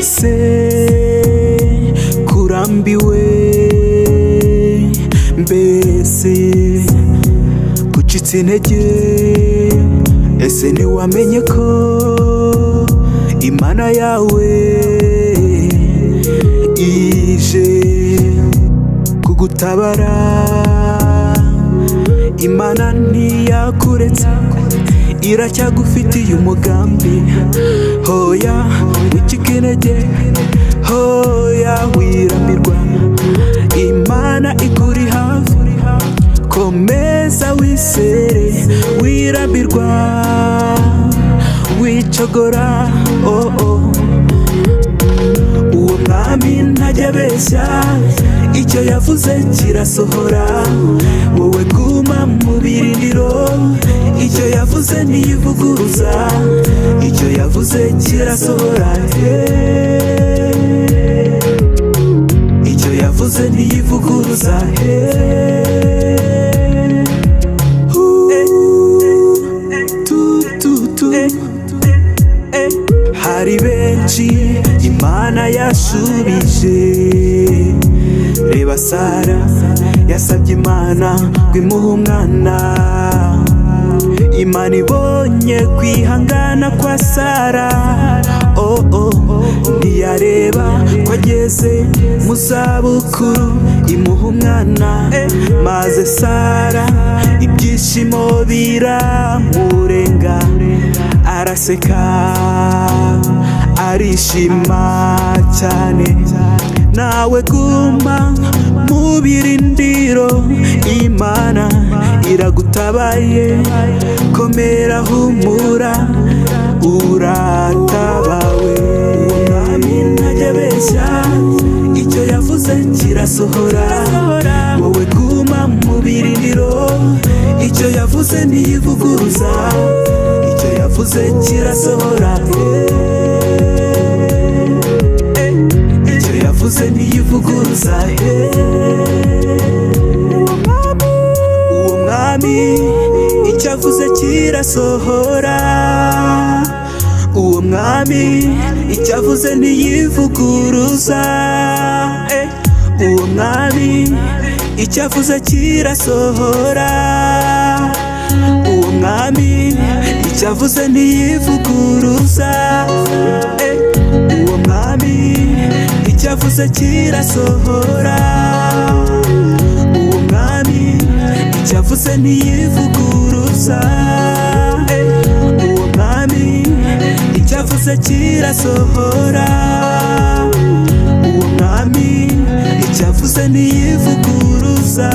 ese kurambiwe mbese gucitse intege ese ntiwamenye ko Imana yawe ije kugutabara Imana ntiyakuretse iracyagufitiye umugambi hoya wicika intege hoya wirambirwa Imana ikuri hafi komeza wisere wirambirwa wicogora uwo mwami ntajya abeshya icyo yavuze kirasohora wowe guma mu birindiro icyo yavuze ntiyivuguruza icyo yavuze kirasohora icyo yavuze ntiyivuguruza hari benshi Imana yashubije reba Sara yasabye Imana ngo imuhe umwana Imana ibonye kwihangana kwa Sara ntiyareba ko ageze mu zabukuru imuha umwana maze Sara ibyishimo biramurenga araseka arishima cyane nawe guma mu birindiro Imana iragutabaye komera humura uratabawe Umwami ntajya abeshya icyo yavuze kirasohora wowe guma mu birindiro icyo yavuze ntiyivuguruza icyo yavuze kirasohora icyo yavuze ntiyivuguruza uwo mwami icyo avuze kirasohora uwo mwami icyo avuze ntiyivuguruza uwo mwami icyo avuze kirasohora uwo mwami icyo avuze ntiyivuguruza uwo mwami icyo avuze kirasohora uwo mwami icyo avuze ntiyivuguruza uwo mwami icyo avuze kirasohora uwo mwami icyo avuze ntiyivuguruza